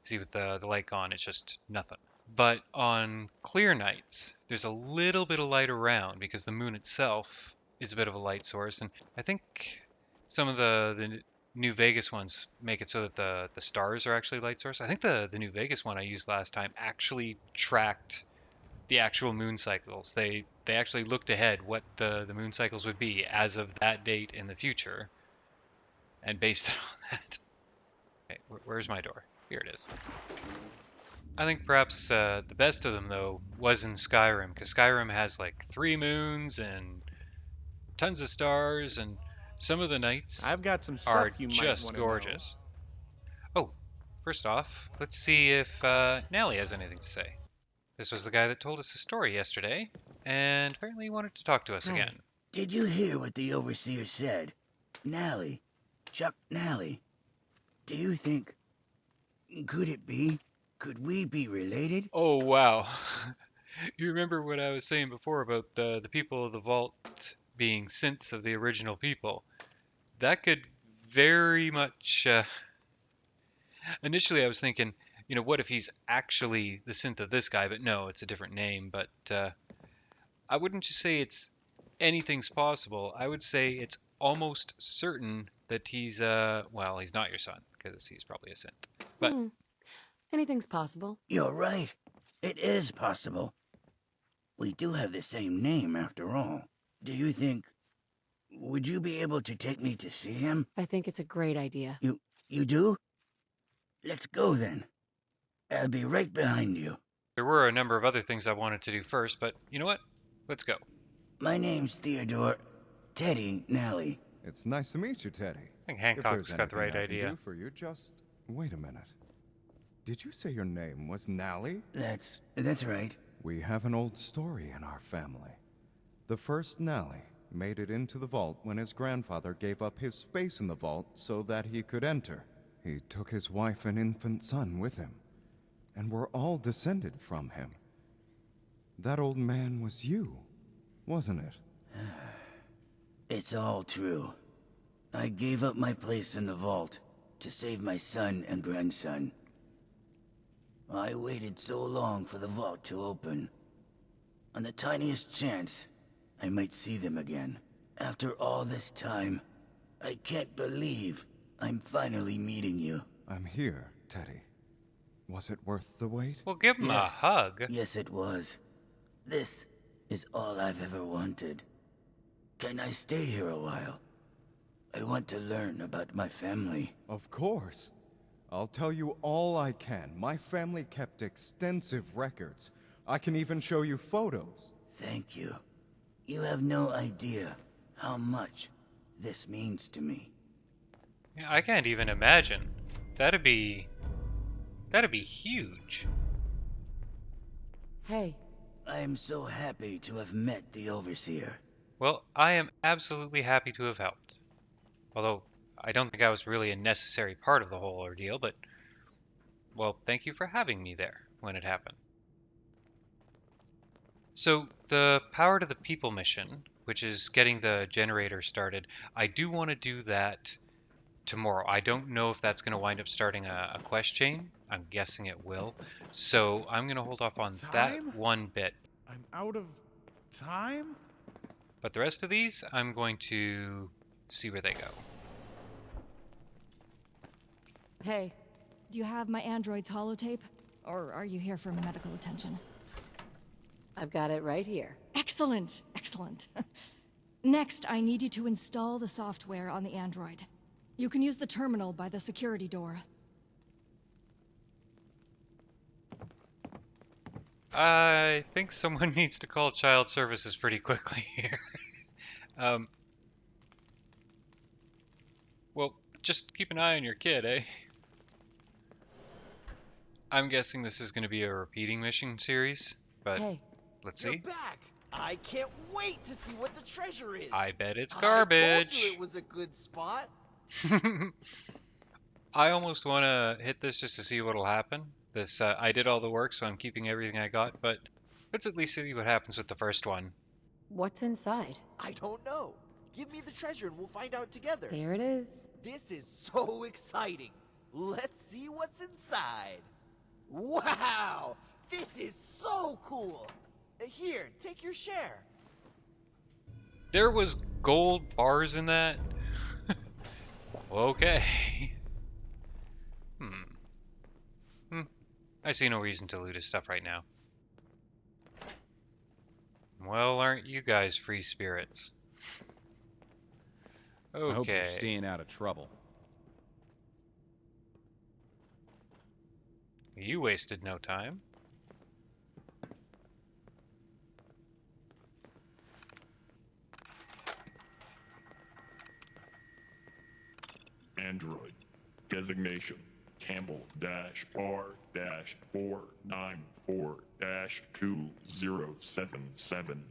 See, with the light gone, it's just nothing. But on clear nights, there's a little bit of light around because the moon itself is a bit of a light source. And I think some of the New Vegas ones make it so that the stars are actually light source. I think the New Vegas one I used last time actually tracked the actual moon cycles. They actually looked ahead what the moon cycles would be as of that date in the future and based it on that. Okay, where's my door? Here it is. I think perhaps the best of them, though, was in Skyrim, because Skyrim has like 3 moons and tons of stars, and some of the nights I've got some are stuff you might just want to know. gorgeous. Oh, first off, let's see if Nally has anything to say. This was the guy that told us a story yesterday, and apparently he wanted to talk to us Hi. again. Did you hear what the Overseer said? Nally. Chuck Nally. Do you think... Could it be? Could we be related? Oh, wow. You remember what I was saying before about the people of the vault being synths of the original people? That could very much... Initially, I was thinking, what if he's actually the synth of this guy? But no, it's a different name. But I wouldn't just say it's anything's possible. I would say it's almost certain that he's, well, he's not your son, because he's probably a synth. But Anything's possible. You're right. It is possible. We do have the same name, after all. Do you think... Would you be able to take me to see him? I think it's a great idea. You do? Let's go, then. I'll be right behind you. there were a number of other things I wanted to do first, but you know what? Let's go. My name's Theodore Teddy Nally. It's nice to meet you, Teddy. I think Hancock's got the right I can idea. do for you, just wait a minute. Did you say your name was Nally? That's right. We have an old story in our family. The first Nally made it into the vault when his grandfather gave up his space in the vault so that he could enter. He took his wife and infant son with him, and we're all descended from him. That old man was you, wasn't it? It's all true. I gave up my place in the vault to save my son and grandson. I waited so long for the vault to open. On the tiniest chance, I might see them again. After all this time, I can't believe I'm finally meeting you. I'm here, Teddy. Was it worth the wait? Well, give him a hug. Yes, it was. This is all I've ever wanted. Can I stay here a while? I want to learn about my family. Of course. I'll tell you all I can. My family kept extensive records. I can even show you photos. Thank you. You have no idea how much this means to me. Yeah, I can't even imagine. That'd be huge. Hey. I am so happy to have met the Overseer. Well, I am absolutely happy to have helped. Although, I don't think I was really a necessary part of the whole ordeal, but, well, thank you for having me there when it happened. So, the Power to the People mission, which is getting the generator started, I do want to do that tomorrow. I don't know if that's going to wind up starting a quest chain. I'm guessing it will. So, I'm going to hold off on that one bit. I'm out of time? But the rest of these, I'm going to see where they go. Hey, do you have my android's holotape? Or are you here for medical attention? I've got it right here. Excellent, excellent. Next, I need you to install the software on the android. You can use the terminal by the security door. I think someone needs to call child services pretty quickly here. Well, just keep an eye on your kid, eh? I'm guessing this is going to be a repeating mission series, but let's see. You're back! I can't wait to see what the treasure is! I bet it's garbage! I told you it was a good spot! I almost want to hit this just to see what'll happen. I did all the work, so I'm keeping everything I got, but let's at least see what happens with the first one. What's inside? I don't know. Give me the treasure and we'll find out together. There it is. This is so exciting. Let's see what's inside. Wow! This is so cool! Here, take your share. There was gold bars in that? Okay. I see no reason to loot his stuff right now. Well, aren't you guys free spirits? Okay. I hope you're staying out of trouble. You wasted no time. Android. Designation. Campbell-R-494-2077.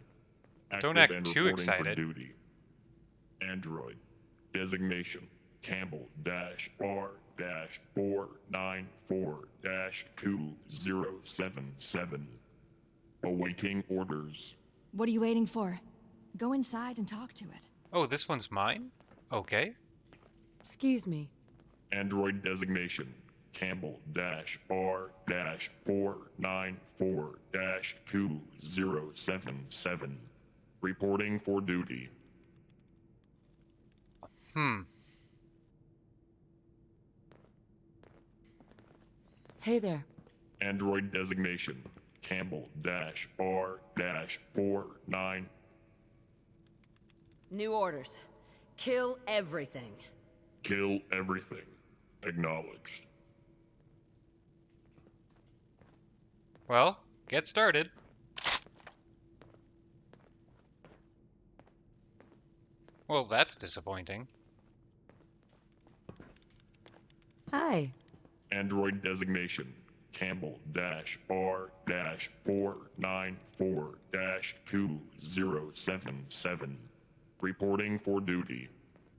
Don't Active act and too reporting excited. for duty. Android. Designation. Campbell-R-494-2077. Awaiting orders. What are you waiting for? Go inside and talk to it. Oh, this one's mine? Okay. Excuse me. Android designation. Campbell-R-494-2077. Reporting for duty. Hey there. Android designation. Campbell-R-49. New orders. Kill everything. Kill everything. Acknowledged. Well, get started. Well, that's disappointing. Hi. Android designation. Campbell-R-494-2077. Reporting for duty.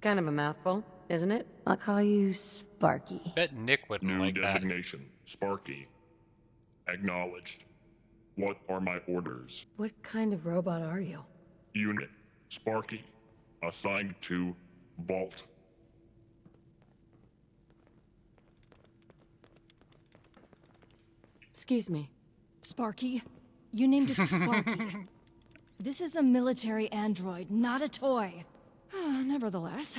Kind of a mouthful, isn't it? I'll call you Sparky. Bet Nick wouldn't New like that. designation. Sparky. Acknowledged. What are my orders? What kind of robot are you? Unit. Sparky. Assigned to Vault. Excuse me. Sparky? You named it Sparky. This is a military android, not a toy. Nevertheless,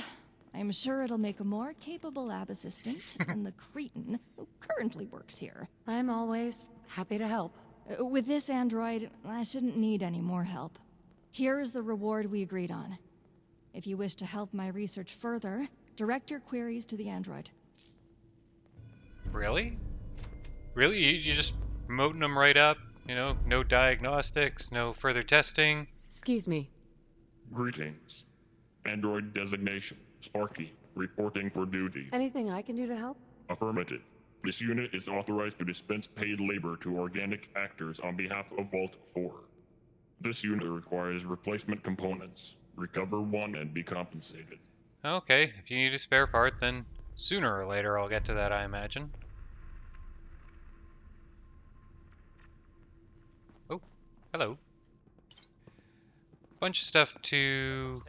I'm sure it'll make a more capable lab assistant than the cretin who currently works here. I'm always happy to help. With this android, I shouldn't need any more help. Here is the reward we agreed on. If you wish to help my research further, direct your queries to the android. Really? Really? You just promoting them right up? You know, no diagnostics, no further testing? Excuse me. Greetings. Android designation. Sparky. Reporting for duty. Anything I can do to help? Affirmative. This unit is authorized to dispense paid labor to organic actors on behalf of Vault 4. This unit requires replacement components. Recover one and be compensated. Okay, if you need a spare part, then sooner or later I'll get to that, I imagine. Oh, hello. Bunch of stuff to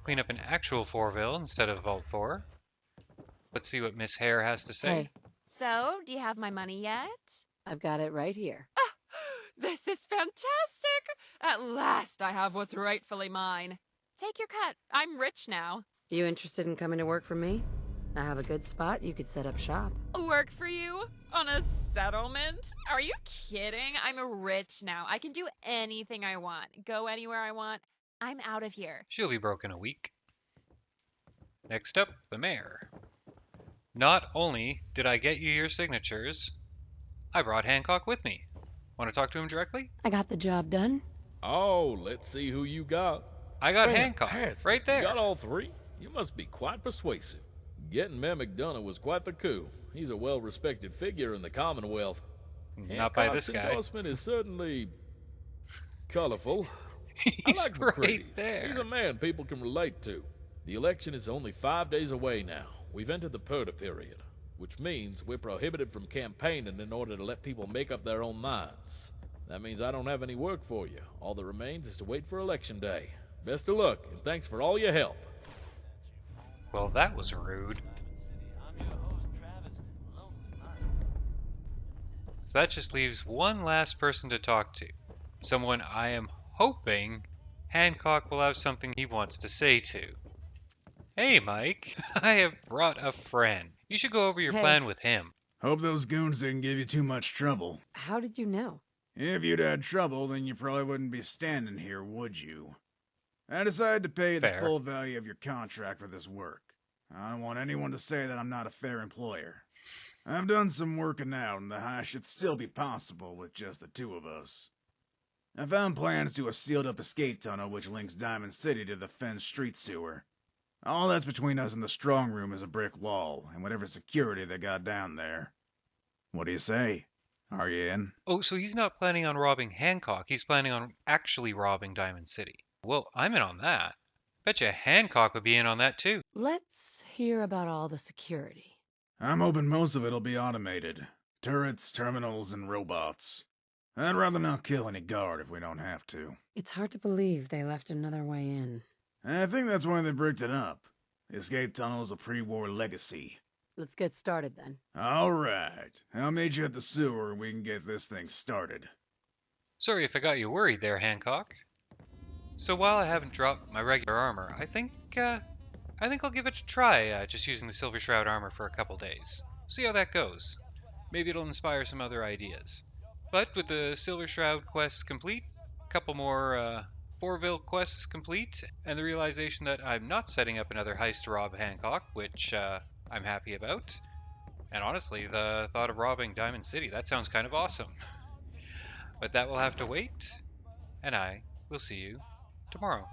clean up in actual Fourville instead of Vault 4. Let's see what Miss Hare has to say. Hey. So, do you have my money yet? I've got it right here. This is fantastic! At last I have what's rightfully mine. Take your cut. I'm rich now. You interested in coming to work for me? I have a good spot. You could set up shop. Work for you? On a settlement? Are you kidding? I'm rich now. I can do anything I want. Go anywhere I want. I'm out of here. She'll be broke in a week. Next up, the mayor. Not only did I get you your signatures, I brought Hancock with me. Want to talk to him directly? I got the job done. Oh, let's see who you got. I got Hancock, Fantastic. right there. You got all three? You must be quite persuasive. Getting Mayor McDonough was quite the coup. He's a well-respected figure in the Commonwealth. Not by this guy. Endorsement is certainly colorful. He's I like right McCready's. there. He's a man people can relate to. The election is only 5 days away now. We've entered the purdah period, which means we're prohibited from campaigning in order to let people make up their own minds. That means I don't have any work for you. All that remains is to wait for election day. Best of luck, and thanks for all your help. Well, that was rude. So that just leaves one last person to talk to. Someone I am hoping Hancock will have something he wants to say to. Hey, Mike, I have brought a friend. You should go over your Hey. plan with him. Hope those goons didn't give you too much trouble. How did you know? If you'd had trouble, then you probably wouldn't be standing here, would you? I decided to pay you the Fair. full value of your contract for this work. I don't want anyone to say that I'm not a fair employer. I've done some working out, and the heist should still be possible with just the two of us. I found plans to a sealed-up escape tunnel which links Diamond City to the Fen Street sewer. All that's between us and the strong room is a brick wall, and whatever security they got down there. What do you say? Are you in? Oh, so he's not planning on robbing Hancock. He's planning on actually robbing Diamond City. Well, I'm in on that. Betcha Hancock would be in on that too. Let's hear about all the security. I'm hoping most of it'll be automated. Turrets, terminals, and robots. I'd rather not kill any guard if we don't have to. It's hard to believe they left another way in. I think that's why they bricked it up. The escape tunnel is a pre-war legacy. Let's get started then. All right. I'll meet you at the sewer and we can get this thing started. Sorry if I got you worried there, Hancock. So while I haven't dropped my regular armor, I think I'll give it a try, just using the Silver Shroud armor for a couple days. See how that goes. Maybe it'll inspire some other ideas. But with the Silver Shroud quests complete, a couple more Fourville quests complete, and the realization that I'm not setting up another heist to rob Hancock, which I'm happy about. And honestly, the thought of robbing Diamond City, that sounds kind of awesome. But that will have to wait, and I will see you tomorrow.